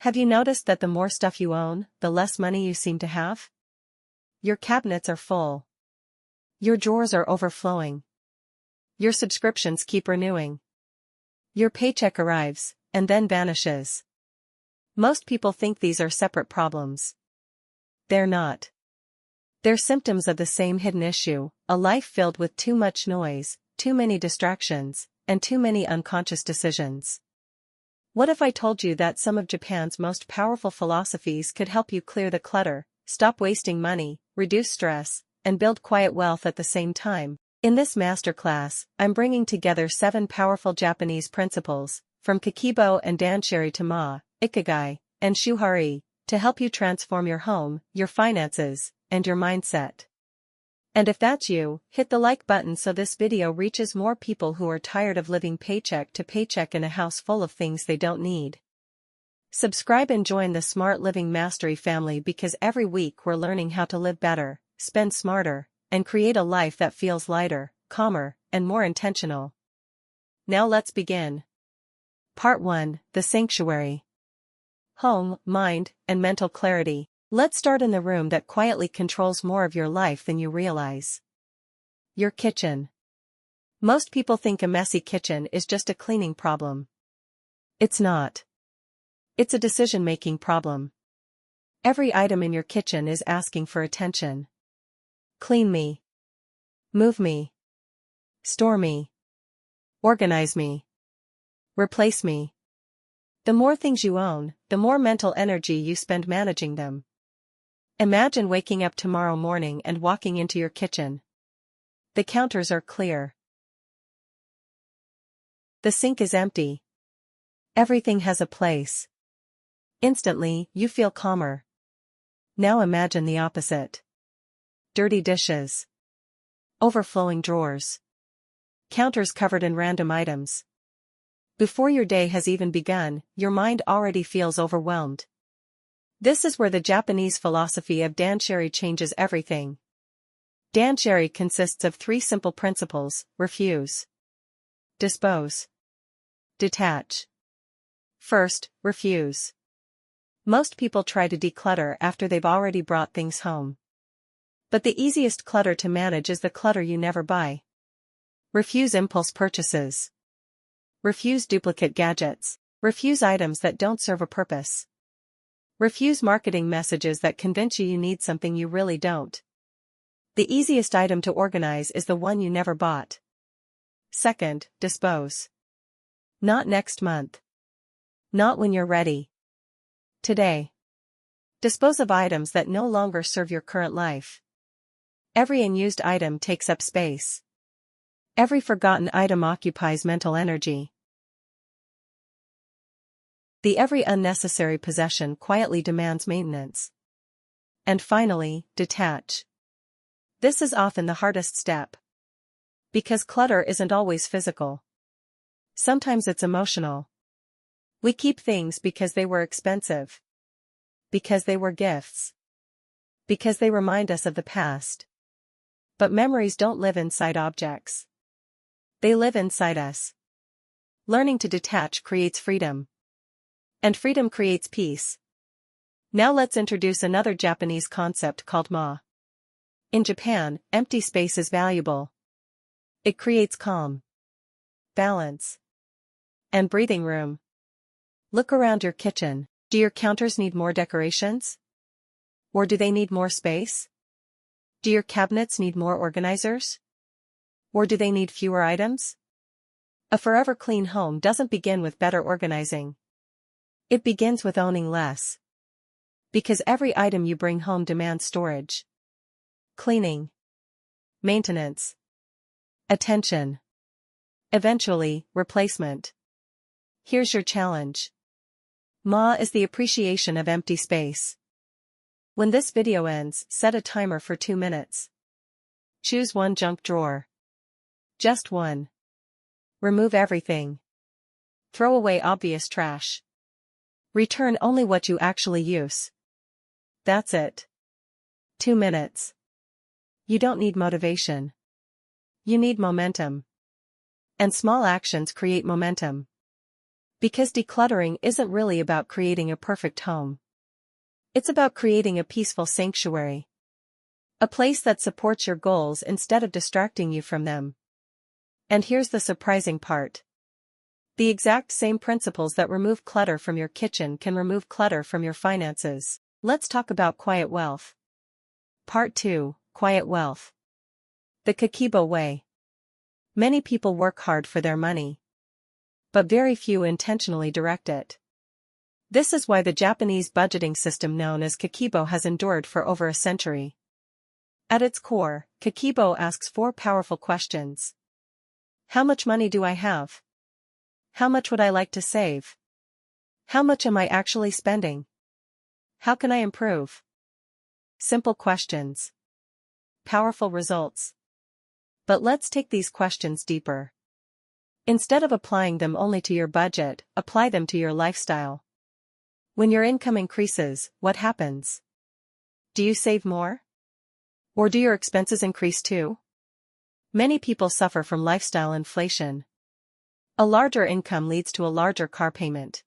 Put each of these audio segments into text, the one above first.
Have you noticed that the more stuff you own, the less money you seem to have? Your cabinets are full. Your drawers are overflowing. Your subscriptions keep renewing. Your paycheck arrives, and then vanishes. Most people think these are separate problems. They're not. They're symptoms of the same hidden issue, a life filled with too much noise, too many distractions, and too many unconscious decisions. What if I told you that some of Japan's most powerful philosophies could help you clear the clutter, stop wasting money, reduce stress, and build quiet wealth at the same time? In this masterclass, I'm bringing together 7 powerful Japanese principles, from Kakeibo and Danshari to Ma, Ikigai, and Shuhari, to help you transform your home, your finances, and your mindset. And if that's you, hit the like button so this video reaches more people who are tired of living paycheck to paycheck in a house full of things they don't need. Subscribe and join the Smart Living Mastery family because every week we're learning how to live better, spend smarter, and create a life that feels lighter, calmer, and more intentional. Now let's begin. Part 1: The Sanctuary. Home, mind, and mental clarity. Let's start in the room that quietly controls more of your life than you realize. Your kitchen. Most people think a messy kitchen is just a cleaning problem. It's not. It's a decision-making problem. Every item in your kitchen is asking for attention. Clean me. Move me. Store me. Organize me. Replace me. The more things you own, the more mental energy you spend managing them. Imagine waking up tomorrow morning and walking into your kitchen. The counters are clear. The sink is empty. Everything has a place. Instantly, you feel calmer. Now imagine the opposite. Dirty dishes. Overflowing drawers. Counters covered in random items. Before your day has even begun, your mind already feels overwhelmed. This is where the Japanese philosophy of Danshari changes everything. Danshari consists of 3 simple principles: refuse, dispose, detach. First, refuse. Most people try to declutter after they've already brought things home. But the easiest clutter to manage is the clutter you never buy. Refuse impulse purchases. Refuse duplicate gadgets. Refuse items that don't serve a purpose. Refuse marketing messages that convince you need something you really don't. The easiest item to organize is the one you never bought. Second, dispose. Not next month. Not when you're ready. Today. Dispose of items that no longer serve your current life. Every unused item takes up space. Every forgotten item occupies mental energy. Every unnecessary possession quietly demands maintenance. And finally, detach. This is often the hardest step. Because clutter isn't always physical. Sometimes it's emotional. We keep things because they were expensive. Because they were gifts. Because they remind us of the past. But memories don't live inside objects. They live inside us. Learning to detach creates freedom. And freedom creates peace. Now let's introduce another Japanese concept called Ma. In Japan, empty space is valuable. It creates calm, balance, and breathing room. Look around your kitchen. Do your counters need more decorations? Or do they need more space? Do your cabinets need more organizers? Or do they need fewer items? A forever clean home doesn't begin with better organizing. It begins with owning less. Because every item you bring home demands storage, cleaning, maintenance, attention. Eventually, replacement. Here's your challenge. Ma is the appreciation of empty space. When this video ends, set a timer for 2 minutes. Choose one junk drawer. Just one. Remove everything. Throw away obvious trash. Return only what you actually use. That's it. 2 minutes. You don't need motivation. You need momentum. And small actions create momentum. Because decluttering isn't really about creating a perfect home. It's about creating a peaceful sanctuary. A place that supports your goals instead of distracting you from them. And here's the surprising part. The exact same principles that remove clutter from your kitchen can remove clutter from your finances. Let's talk about quiet wealth. Part 2, Quiet Wealth. The Kakeibo way. Many people work hard for their money, but very few intentionally direct it. This is why the Japanese budgeting system known as Kakeibo has endured for over a century. At its core, Kakeibo asks 4 powerful questions. How much money do I have? How much would I like to save? How much am I actually spending? How can I improve? Simple questions. Powerful results. But let's take these questions deeper. Instead of applying them only to your budget, apply them to your lifestyle. When your income increases, what happens? Do you save more? Or do your expenses increase too? Many people suffer from lifestyle inflation. A larger income leads to a larger car payment.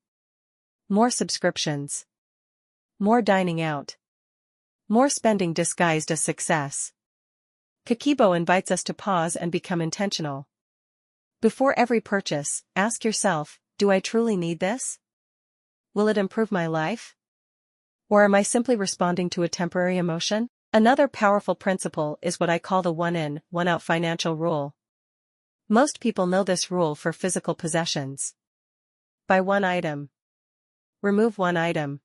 More subscriptions. More dining out. More spending disguised as success. Kakeibo invites us to pause and become intentional. Before every purchase, ask yourself, do I truly need this? Will it improve my life? Or am I simply responding to a temporary emotion? Another powerful principle is what I call the one in, one out financial rule. Most people know this rule for physical possessions. Buy one item. Remove one item.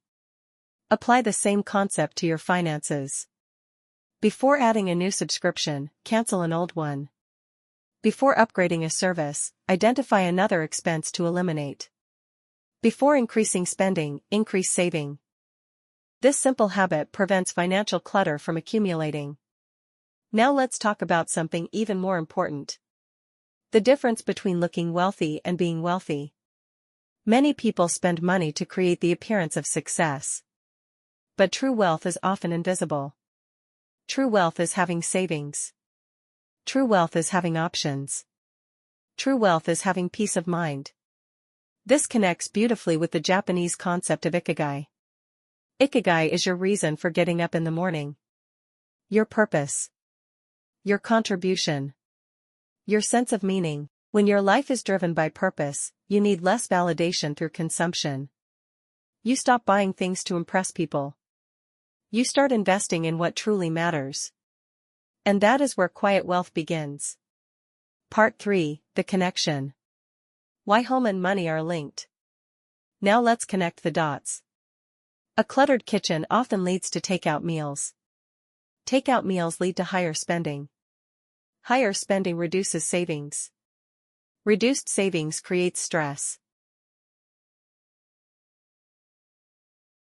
Apply the same concept to your finances. Before adding a new subscription, cancel an old one. Before upgrading a service, identify another expense to eliminate. Before increasing spending, increase saving. This simple habit prevents financial clutter from accumulating. Now let's talk about something even more important. The difference between looking wealthy and being wealthy. Many people spend money to create the appearance of success. But true wealth is often invisible. True wealth is having savings. True wealth is having options. True wealth is having peace of mind. This connects beautifully with the Japanese concept of ikigai. Ikigai is your reason for getting up in the morning. Your purpose. Your contribution. Your sense of meaning. When your life is driven by purpose, you need less validation through consumption. You stop buying things to impress people. You start investing in what truly matters. And that is where quiet wealth begins. Part 3, The Connection. Why home and money are linked. Now let's connect the dots. A cluttered kitchen often leads to takeout meals. Takeout meals lead to higher spending. Higher spending reduces savings. Reduced savings creates stress.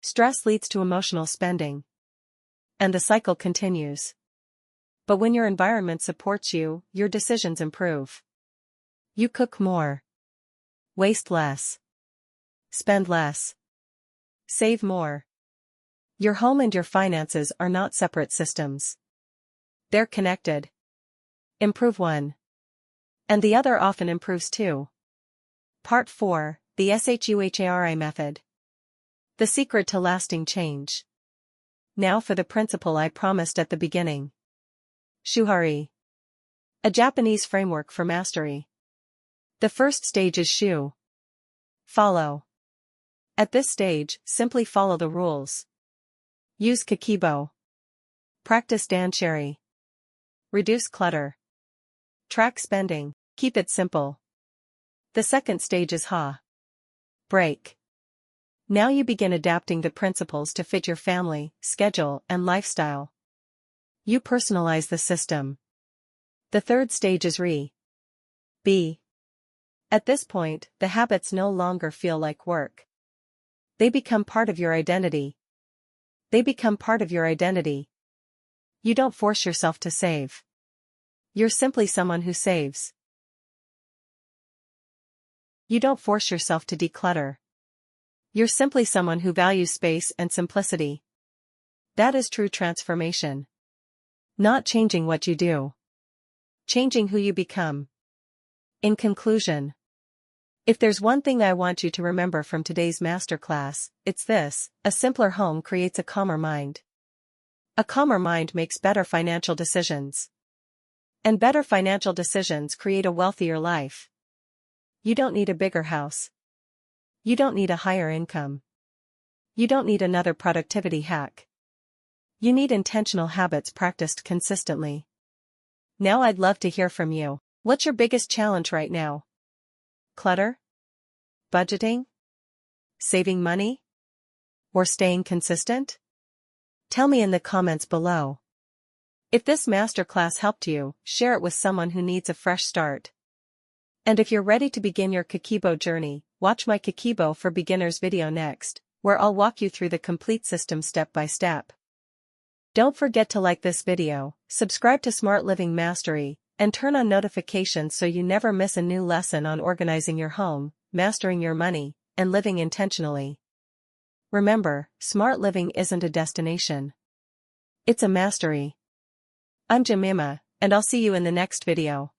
Stress leads to emotional spending. And the cycle continues. But when your environment supports you, your decisions improve. You cook more. Waste less. Spend less. Save more. Your home and your finances are not separate systems. They're connected. Improve one. And the other often improves too. Part 4, The SHUHARI Method. The secret to lasting change. Now for the principle I promised at the beginning. Shuhari. A Japanese framework for mastery. The first stage is shu. Follow. At this stage, simply follow the rules. Use Kakeibo. Practice danshari. Reduce clutter. Track spending, keep it simple. The second stage is ha. Break. Now you begin adapting the principles to fit your family, schedule, and lifestyle. You personalize the system. The third stage is re. Be. At this point, the habits no longer feel like work. They become part of your identity. They become part of your identity. You don't force yourself to save. You're simply someone who saves. You don't force yourself to declutter. You're simply someone who values space and simplicity. That is true transformation. Not changing what you do. Changing who you become. In conclusion, If there's one thing I want you to remember from today's masterclass, it's this: a simpler home creates a calmer mind. A calmer mind makes better financial decisions. And better financial decisions create a wealthier life. You don't need a bigger house. You don't need a higher income. You don't need another productivity hack. You need intentional habits practiced consistently. Now I'd love to hear from you. What's your biggest challenge right now? Clutter? Budgeting? Saving money? Or staying consistent? Tell me in the comments below. If this masterclass helped you, share it with someone who needs a fresh start. And if you're ready to begin your Kakeibo journey, watch my Kakeibo for Beginners video next, where I'll walk you through the complete system step by step. Don't forget to like this video, subscribe to Smart Living Mastery, and turn on notifications so you never miss a new lesson on organizing your home, mastering your money, and living intentionally. Remember, smart living isn't a destination. It's a mastery. I'm Jemimmah, and I'll see you in the next video.